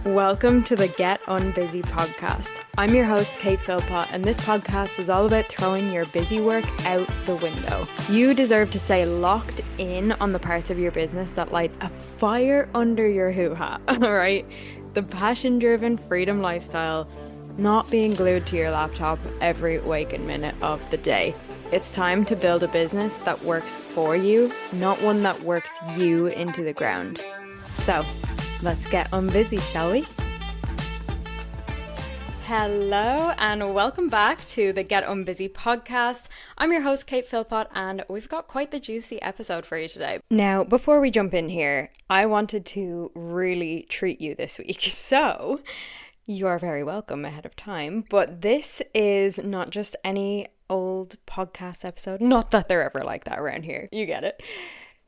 Welcome to the Get Unbusy podcast. I'm your host, Kate Philpott, and this podcast is all about throwing your busy work out the window. You deserve to stay locked in on the parts of your business that light a fire under your hoo-ha, all right? The passion-driven freedom lifestyle, not being glued to your laptop every waking minute of the day. It's time to build a business that works for you, not one that works you into the ground. So, let's get unbusy, shall we? Hello and welcome back to the Get Unbusy podcast. I'm your host, Kate Philpott, and we've got quite the juicy episode for you today. Now, before we jump in here, I wanted to really treat you this week. So, you are very welcome ahead of time, but this is not just any old podcast episode. Not that they're ever like that around here. You get it.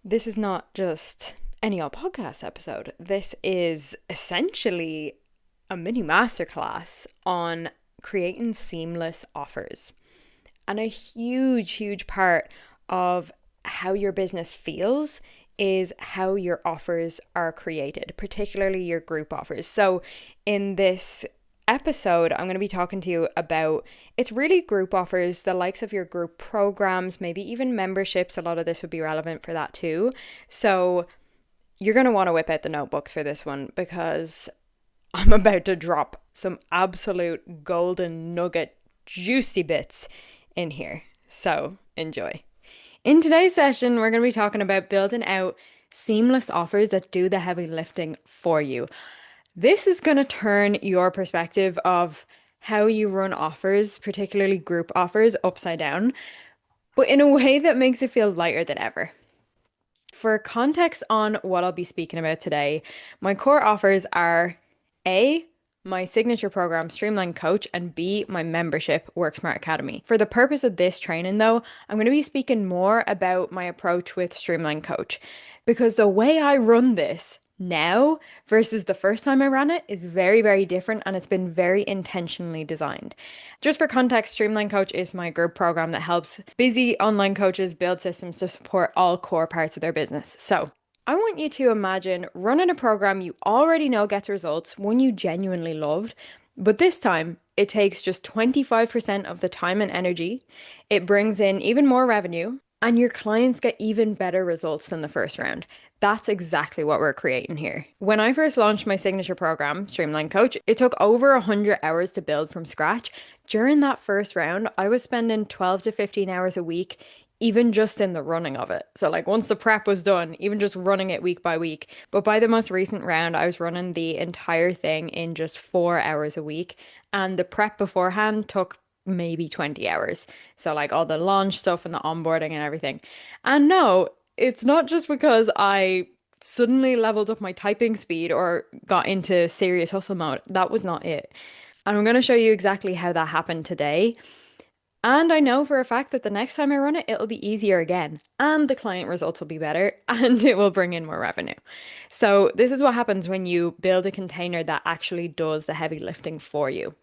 This is not just any old podcast episode. This is essentially a mini masterclass on creating seamless offers. And a huge part of how your business feels is how your offers are created, particularly your group offers. So in this episode, I'm going to be talking to you about, it's really group offers, the likes of your group programs, maybe even memberships. A lot of this would be relevant for that too. So you're going to want to whip out the notebooks for this one because I'm about to drop some absolute golden nugget juicy bits in here. So enjoy. In today's session, we're going to be talking about building out seamless offers that do the heavy lifting for you. This is going to turn your perspective of how you run offers, particularly group offers, upside down, but in a way that makes it feel lighter than ever. For context on what I'll be speaking about today, my core offers are A, my signature program, Streamlined Coach, and B, my membership, Work Smart Academy. For the purpose of this training though, I'm going to be speaking more about my approach with Streamlined Coach, because the way I run this now versus the first time I ran it is very different, and it's been very intentionally designed. Just for context, Streamlined Coach is my group program that helps busy online coaches build systems to support all core parts of their business. So I want you to imagine running a program you already know gets results, one you genuinely loved, but this time it takes just 25% of the time and energy, it brings in even more revenue, and your clients get even better results than the first round. That's exactly what we're creating here. When I first launched my signature program, Streamlined Coach, it took over 100 hours to build from scratch. During that first round, I was spending 12 to 15 hours a week, even just in the running of it. So like once the prep was done, even just running it week by week. But by the most recent round, I was running the entire thing in just 4 hours a week. And the prep beforehand took maybe 20 hours. So like all the launch stuff and the onboarding and everything. And no, it's not just because I suddenly leveled up my typing speed or got into serious hustle mode. That was not it. And I'm going to show you exactly how that happened today. And I know for a fact that the next time I run it, it'll be easier again. And the client results will be better and it will bring in more revenue. So this is what happens when you build a container that actually does the heavy lifting for you.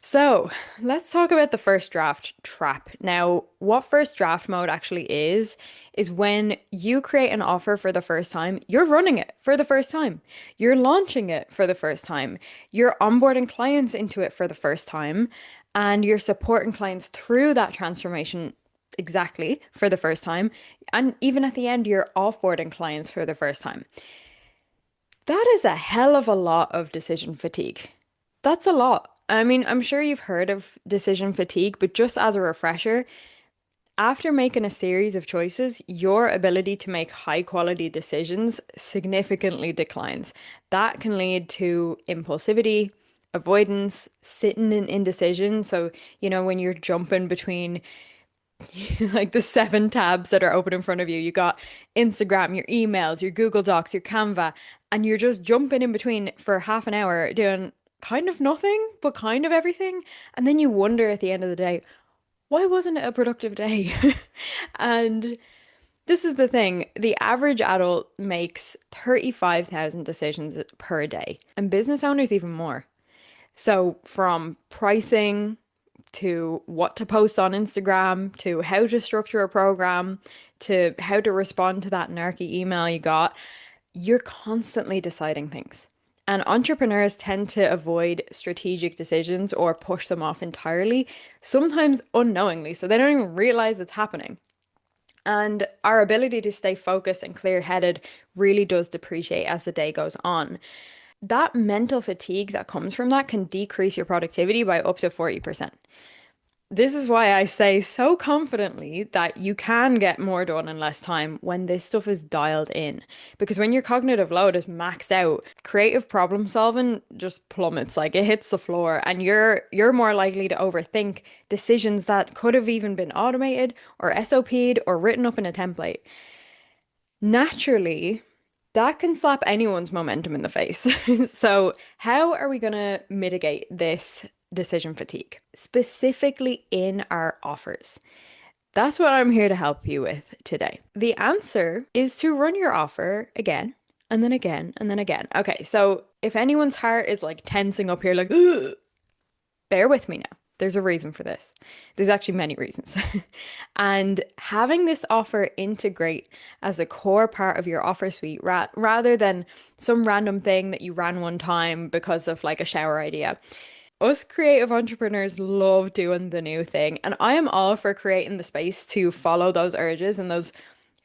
So let's talk about the first draft trap. Now, what first draft mode actually is when you create an offer for the first time, you're running it for the first time. You're launching it for the first time. You're onboarding clients into it for the first time, and you're supporting clients through that transformation exactly for the first time. And even at the end, you're offboarding clients for the first time. That is a hell of a lot of decision fatigue. That's a lot. I mean, I'm sure you've heard of decision fatigue, but just as a refresher, after making a series of choices, your ability to make high quality decisions significantly declines. That can lead to impulsivity, avoidance, sitting in indecision. So, when you're jumping between like the 7 tabs that are open in front of you, you got Instagram, your emails, your Google Docs, your Canva, and you're just jumping in between for half an hour doing kind of nothing, but kind of everything. And then you wonder at the end of the day, why wasn't it a productive day? And this is the thing. The average adult makes 35,000 decisions per day, and business owners even more. So from pricing to what to post on Instagram, to how to structure a program, to how to respond to that narky email you got, you're constantly deciding things. And entrepreneurs tend to avoid strategic decisions or push them off entirely, sometimes unknowingly, so they don't even realize it's happening. And our ability to stay focused and clear-headed really does depreciate as the day goes on. That mental fatigue that comes from that can decrease your productivity by up to 40%. This is why I say so confidently that you can get more done in less time when this stuff is dialed in. Because when your cognitive load is maxed out, creative problem solving just plummets, like it hits the floor, and you're more likely to overthink decisions that could have even been automated or SOP'd or written up in a template. Naturally, that can slap anyone's momentum in the face. So, how are we going to mitigate this decision fatigue, specifically in our offers? That's what I'm here to help you with today. The answer is to run your offer again and then again and then again. Okay, so if anyone's heart is like tensing up here, like, ugh, bear with me now. There's a reason for this. There's actually many reasons. And having this offer integrate as a core part of your offer suite rather than some random thing that you ran one time because of like a shower idea. Us creative entrepreneurs love doing the new thing, and I am all for creating the space to follow those urges and those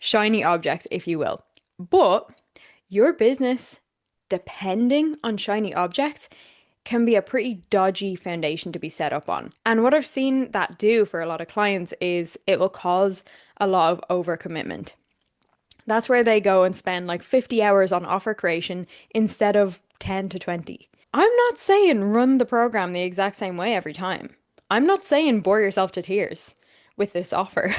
shiny objects, if you will. But your business, depending on shiny objects, can be a pretty dodgy foundation to be set up on. And what I've seen that do for a lot of clients is it will cause a lot of overcommitment. That's where they go and spend like 50 hours on offer creation instead of 10 to 20. I'm not saying run the program the exact same way every time. I'm not saying bore yourself to tears with this offer.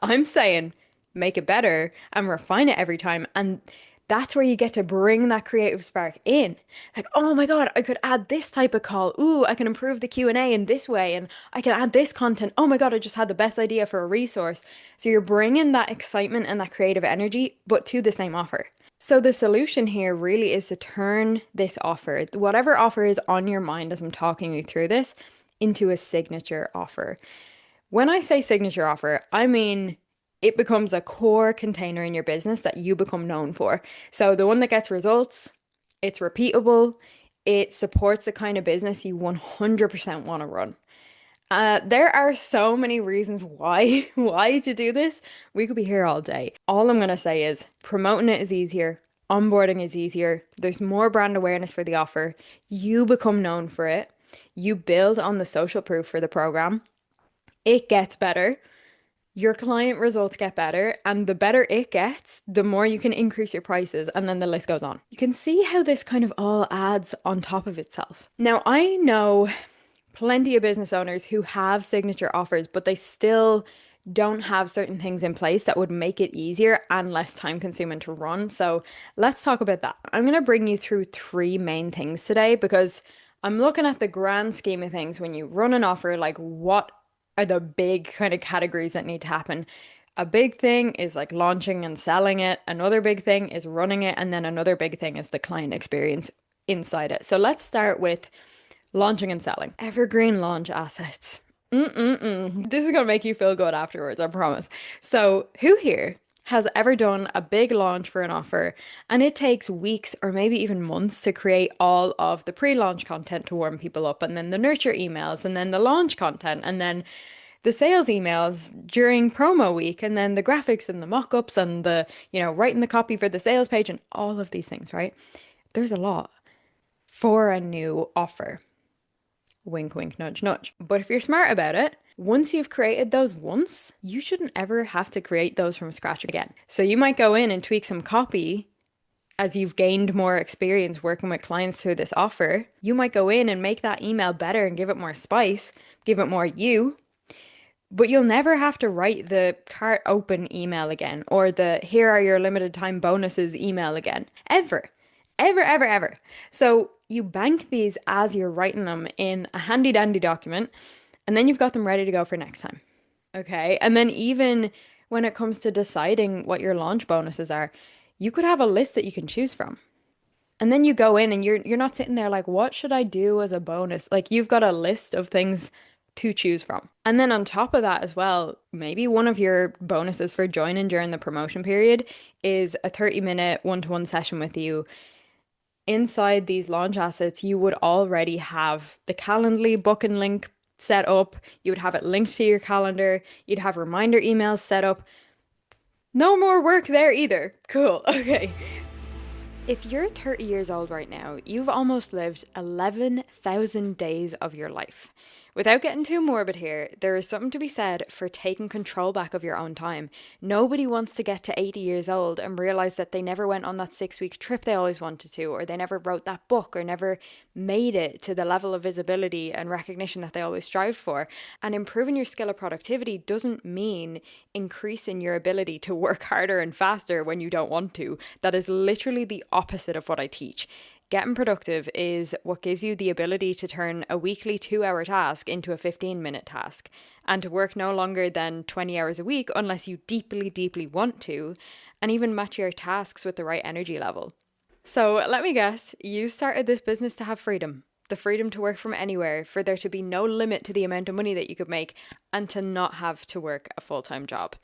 I'm saying make it better and refine it every time. And that's where you get to bring that creative spark in. Like, oh my God, I could add this type of call. Ooh, I can improve the Q&A in this way, and I can add this content. Oh my God, I just had the best idea for a resource. So you're bringing that excitement and that creative energy, but to the same offer. So the solution here really is to turn this offer, whatever offer is on your mind as I'm talking you through this, into a signature offer. When I say signature offer, I mean it becomes a core container in your business that you become known for. So the one that gets results, it's repeatable, it supports the kind of business you 100% want to run. There are so many reasons why to do this. We could be here all day. All I'm going to say is promoting it is easier. Onboarding is easier. There's more brand awareness for the offer. You become known for it. You build on the social proof for the program. It gets better. Your client results get better, and the better it gets, the more you can increase your prices, and then the list goes on. You can see how this kind of all adds on top of itself. Now, I know plenty of business owners who have signature offers, but they still don't have certain things in place that would make it easier and less time consuming to run. So let's talk about that. I'm going to bring you through three main things today because I'm looking at the grand scheme of things. When you run an offer, like what are the big kind of categories that need to happen? A big thing is like launching and selling it. Another big thing is running it. And then another big thing is the client experience inside it. So let's start with launching and selling. Evergreen launch assets. This is going to make you feel good afterwards, I promise. So, who here has ever done a big launch for an offer and it takes weeks or maybe even months to create all of the pre-launch content to warm people up, and then the nurture emails, and then the launch content, and then the sales emails during promo week, and then the graphics and the mock-ups and the, writing the copy for the sales page and all of these things, right? There's a lot for a new offer. Wink, wink, nudge, nudge. But if you're smart about it, once you've created those once, you shouldn't ever have to create those from scratch again. So you might go in and tweak some copy as you've gained more experience working with clients through this offer. You might go in and make that email better and give it more spice, give it more you. But you'll never have to write the cart open email again or the here are your limited time bonuses email again. Ever. Ever, ever, ever. So you bank these as you're writing them in a handy dandy document, and then you've got them ready to go for next time. Okay. And then even when it comes to deciding what your launch bonuses are, you could have a list that you can choose from. And then you go in and you're not sitting there like, what should I do as a bonus? Like you've got a list of things to choose from. And then on top of that as well, maybe one of your bonuses for joining during the promotion period is a 30-minute one-to-one session with you inside these launch assets, you would already have the Calendly booking link set up. You would have it linked to your calendar. You'd have reminder emails set up. No more work there either. Cool. Okay. If you're 30 years old right now, you've almost lived 11,000 days of your life. Without getting too morbid here, there is something to be said for taking control back of your own time. Nobody wants to get to 80 years old and realize that they never went on that 6-week trip they always wanted to, or they never wrote that book, or never made it to the level of visibility and recognition that they always strived for. And improving your skill of productivity doesn't mean increasing your ability to work harder and faster when you don't want to. That is literally the opposite of what I teach. Getting productive is what gives you the ability to turn a weekly 2-hour task into a 15-minute task, and to work no longer than 20 hours a week unless you deeply, deeply want to, and even match your tasks with the right energy level. So let me guess, you started this business to have freedom. The freedom to work from anywhere, for there to be no limit to the amount of money that you could make, and to not have to work a full-time job.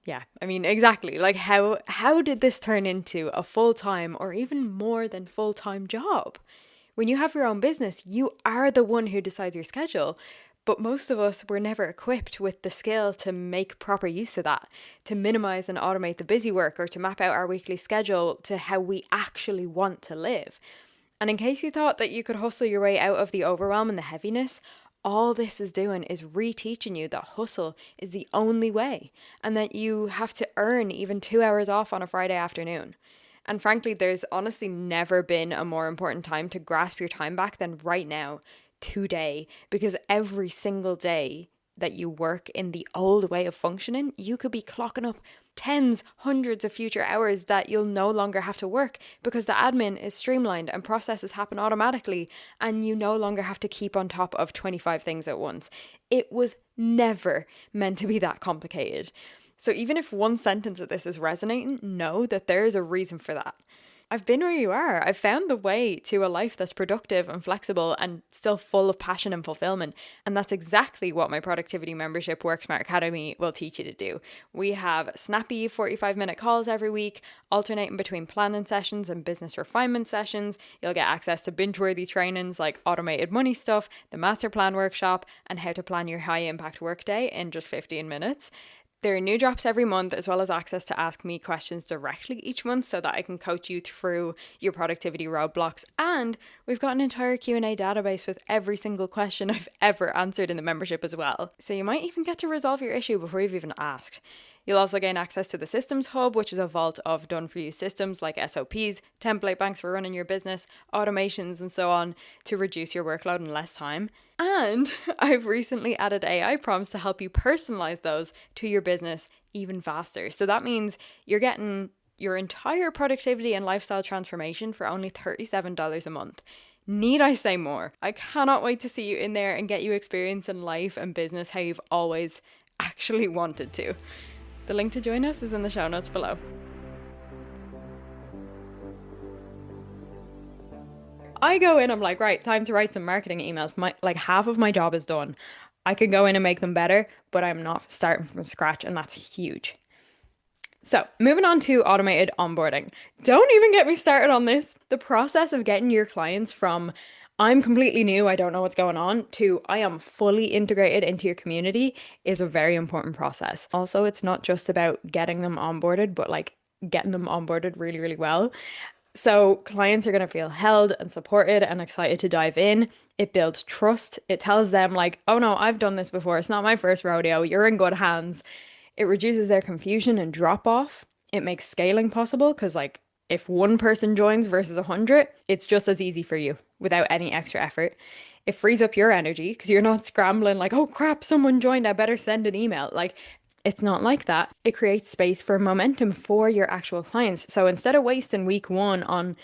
Yeah, I mean, exactly. Like, how did this turn into a full-time or even more than full-time job? When you have your own business, you are the one who decides your schedule. But most of us were never equipped with the skill to make proper use of that, to minimize and automate the busy work, or to map out our weekly schedule to how we actually want to live. And in case you thought that you could hustle your way out of the overwhelm and the heaviness, all this is doing is reteaching you that hustle is the only way, and that you have to earn even 2 hours off on a Friday afternoon. And frankly, there's honestly never been a more important time to grasp your time back than right now, today, because every single day that you work in the old way of functioning, you could be clocking up tens, hundreds of future hours that you'll no longer have to work, because the admin is streamlined and processes happen automatically, and you no longer have to keep on top of 25 things at once. It was never meant to be that complicated. So even if one sentence of this is resonating, know that there is a reason for that. I've been where you are. I've found the way to a life that's productive and flexible and still full of passion and fulfillment. And that's exactly what my productivity membership Work Smart Academy will teach you to do. We have snappy 45-minute calls every week, alternating between planning sessions and business refinement sessions. You'll get access to binge-worthy trainings like automated money stuff, the master plan workshop, and how to plan your high impact workday in just 15 minutes. There are new drops every month, as well as access to ask me questions directly each month so that I can coach you through your productivity roadblocks. And we've got an entire Q&A database with every single question I've ever answered in the membership as well. So you might even get to resolve your issue before you've even asked. You'll also gain access to the Systems Hub, which is a vault of done-for-you systems like SOPs, template banks for running your business, automations, and so on to reduce your workload in less time. And I've recently added AI prompts to help you personalize those to your business even faster. So that means you're getting your entire productivity and lifestyle transformation for only $37 a month. Need I say more? I cannot wait to see you in there and get you experiencing life and business how you've always actually wanted to. The link to join us is in the show notes below. I go in, I'm like, right, time to write some marketing emails. Half of my job is done. I can go in and make them better, but I'm not starting from scratch, and that's huge. So, moving on to automated onboarding. Don't even get me started on this. The process of getting your clients from I'm completely new, I don't know what's going on, to I am fully integrated into your community is a very important process. Also, it's not just about getting them onboarded, but like getting them onboarded really, really well. So clients are going to feel held and supported and excited to dive in. It builds trust. It tells them like, oh no, I've done this before. It's not my first rodeo. You're in good hands. It reduces their confusion and drop off. It makes scaling possible because like if one person joins versus 100, it's just as easy for you without any extra effort. It frees up your energy because you're not scrambling like, oh crap, someone joined, I better send an email. Like it's not like that. It creates space for momentum for your actual clients. So instead of wasting week one on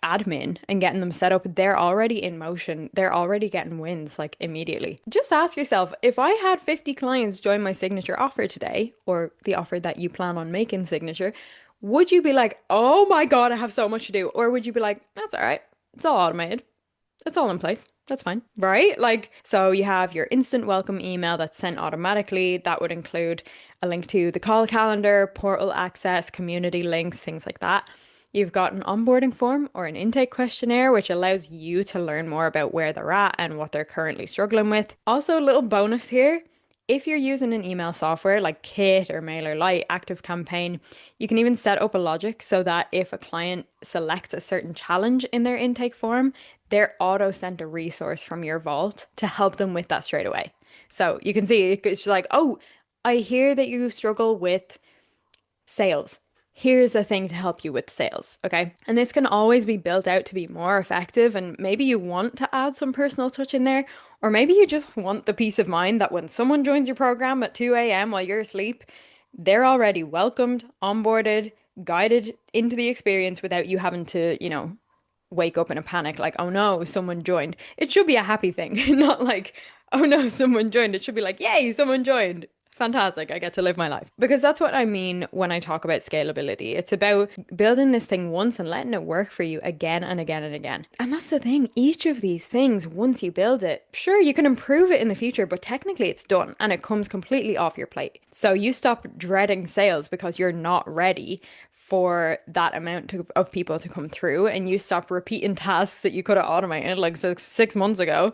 admin and getting them set up, they're already in motion. They're already getting wins like immediately. Just ask yourself, if I had 50 clients join my signature offer today, or the offer that you plan on making signature, would you be like, oh my God, I have so much to do? Or would you be like, that's all right. It's all automated. It's all in place. That's fine. Right? Like, so you have your instant welcome email that's sent automatically. That would include a link to the call calendar, portal access, community links, things like that. You've got an onboarding form or an intake questionnaire, which allows you to learn more about where they're at and what they're currently struggling with. Also, a little bonus here. If you're using an email software like Kit or MailerLite, ActiveCampaign, you can even set up a logic so that if a client selects a certain challenge in their intake form, they're auto sent a resource from your vault to help them with that straight away. So you can see it's just like, oh, I hear that you struggle with sales. Here's a thing to help you with sales, okay? And this can always be built out to be more effective. And maybe you want to add some personal touch in there, or maybe you just want the peace of mind that when someone joins your program at 2 a.m. while you're asleep, they're already welcomed, onboarded, guided into the experience without you having to, wake up in a panic like, oh no, someone joined. It should be a happy thing, not like, oh no, someone joined. It should be like, yay, someone joined. Fantastic, I get to live my life. Because that's what I mean when I talk about scalability. It's about building this thing once and letting it work for you again and again and again. And that's the thing, each of these things, once you build it, sure, you can improve it in the future, but technically it's done and it comes completely off your plate. So you stop dreading sales because you're not ready for that amount of people to come through, and you stop repeating tasks that you could have automated like 6 months ago,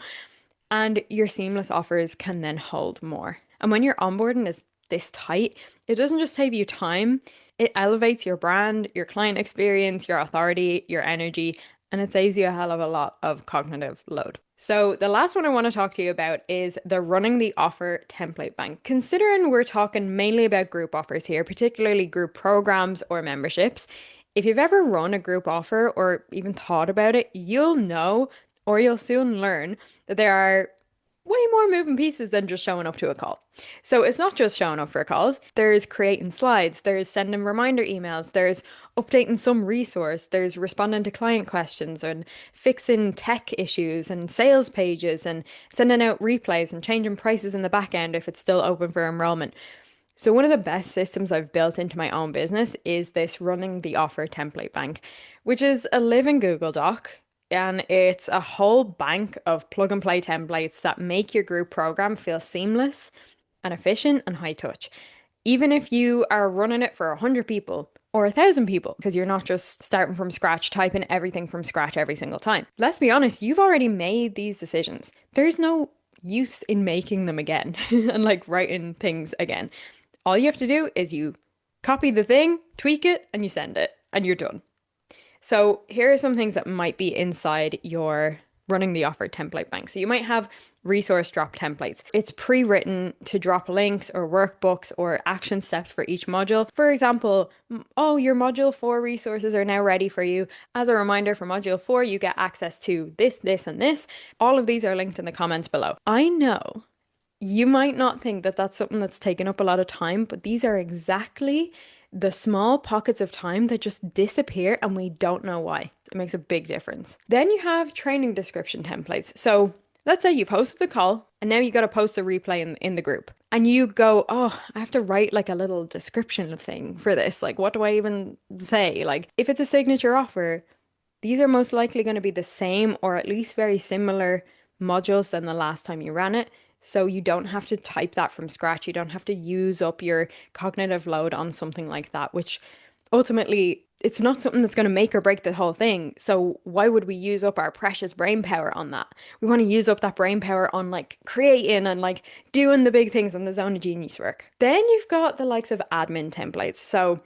and your seamless offers can then hold more. And when your onboarding is this tight, it doesn't just save you time, it elevates your brand, your client experience, your authority, your energy, and it saves you a hell of a lot of cognitive load. So the last one I want to talk to you about is the running the offer template bank. Considering we're talking mainly about group offers here, particularly group programs or memberships, if you've ever run a group offer or even thought about it, you'll know, or you'll soon learn, that there are way more moving pieces than just showing up to a call. So it's not just showing up for calls. There's creating slides, there's sending reminder emails, there's updating some resource, there's responding to client questions and fixing tech issues and sales pages and sending out replays and changing prices in the back end if it's still open for enrollment. So one of the best systems I've built into my own business is this running the offer template bank, which is a living Google Doc. And it's a whole bank of plug and play templates that make your group program feel seamless and efficient and high touch. Even if you are running it for 100 people or 1,000 people, because you're not just starting from scratch, typing everything from scratch every single time. Let's be honest, you've already made these decisions. There's no use in making them again and like writing things again. All you have to do is you copy the thing, tweak it, and you send it, and you're done. So here are some things that might be inside your running the offer template bank. So you might have resource drop templates. It's pre-written to drop links or workbooks or action steps for each module. For example, oh, your module 4 resources are now ready for you. As a reminder, for module 4, you get access to this, this, and this. All of these are linked in the comments below. I know you might not think that that's something that's taken up a lot of time, but these are exactly the small pockets of time that just disappear and we don't know why. It makes a big difference. Then you have training description templates. So let's say you've hosted the call and now you got to post a replay in the group and you go, oh, I have to write like a little description thing for this. Like, what do I even say? Like, if it's a signature offer, these are most likely going to be the same or at least very similar modules than the last time you ran it. So you don't have to type that from scratch. You don't have to use up your cognitive load on something like that, which ultimately it's not something that's going to make or break the whole thing. So why would we use up our precious brain power on that? We want to use up that brain power on like creating and like doing the big things on the zone of genius work. Then you've got the likes of admin templates. So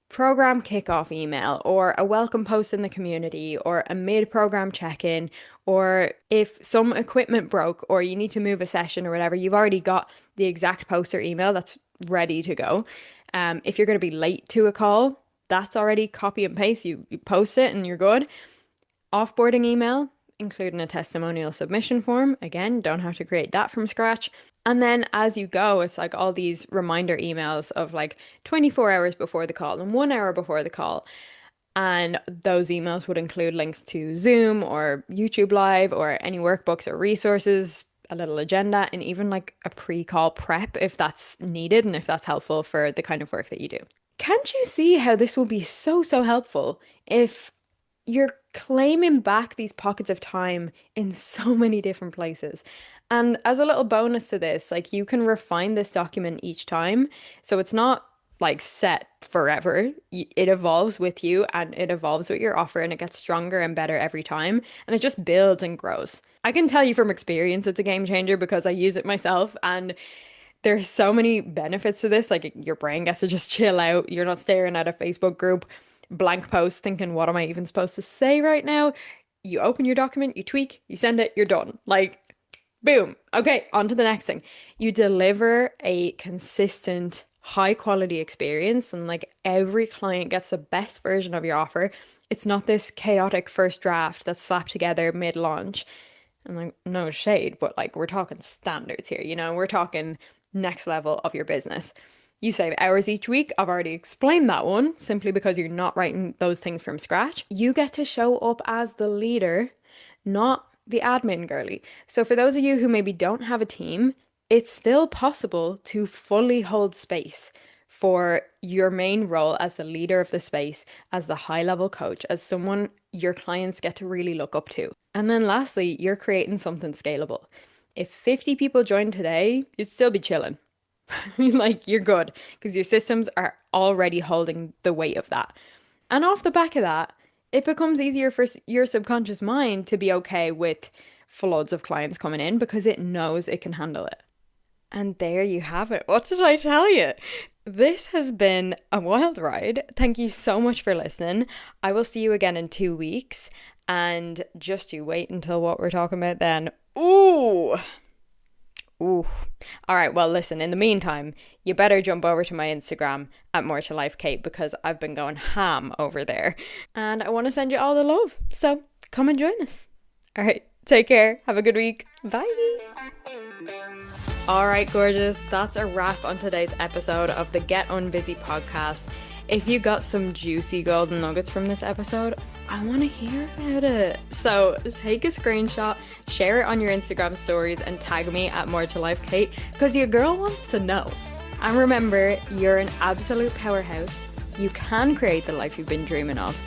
program kickoff email or a welcome post in the community or a mid-program check-in, or if some equipment broke or you need to move a session or whatever, you've already got the exact post or email that's ready to go. If you're going to be late to a call, that's already copy and paste. You post it and you're good. Offboarding email, including a testimonial submission form. Again, don't have to create that from scratch. And then as you go, it's like all these reminder emails of like 24 hours before the call and 1 hour before the call. And those emails would include links to Zoom or YouTube Live or any workbooks or resources, a little agenda, and even like a pre-call prep if that's needed and if that's helpful for the kind of work that you do. Can't you see how this will be so, so helpful if you're claiming back these pockets of time in so many different places? And as a little bonus to this, like you can refine this document each time. So it's not like set forever. It evolves with you and it evolves with your offer and it gets stronger and better every time. And it just builds and grows. I can tell you from experience it's a game changer because I use it myself, and there's so many benefits to this. Like your brain gets to just chill out. You're not staring at a Facebook group, blank post, thinking, what am I even supposed to say right now? You open your document, you tweak, you send it, you're done. Like, boom. Okay, on to the next thing. You deliver a consistent, high quality experience, and like every client gets the best version of your offer. It's not this chaotic first draft that's slapped together mid launch. And like, no shade, but like we're talking standards here, we're talking next level of your business. You save hours each week. I've already explained that one, simply because you're not writing those things from scratch. You get to show up as the leader, not the admin girly. So for those of you who maybe don't have a team, it's still possible to fully hold space for your main role as the leader of the space, as the high level coach, as someone your clients get to really look up to. And then lastly, you're creating something scalable. If 50 people join today, you'd still be chilling. Like you're good because your systems are already holding the weight of that. And off the back of that, it becomes easier for your subconscious mind to be okay with floods of clients coming in because it knows it can handle it. And there you have it. What did I tell you? This has been a wild ride. Thank you so much for listening. I will see you again in 2 weeks. And just you wait until what we're talking about then. Ooh. All right. Well, listen, in the meantime, you better jump over to my Instagram at More to Life Kate because I've been going ham over there. And I want to send you all the love. So come and join us. All right. Take care. Have a good week. Bye. All right, gorgeous. That's a wrap on today's episode of the Get Unbusy podcast. If you got some juicy golden nuggets from this episode, I want to hear about it. So take a screenshot, share it on your Instagram stories, and tag me at More to Life Kate because your girl wants to know. And remember, you're an absolute powerhouse. You can create the life you've been dreaming of.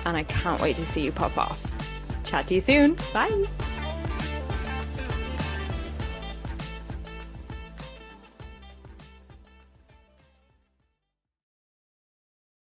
And I can't wait to see you pop off. Chat to you soon. Bye.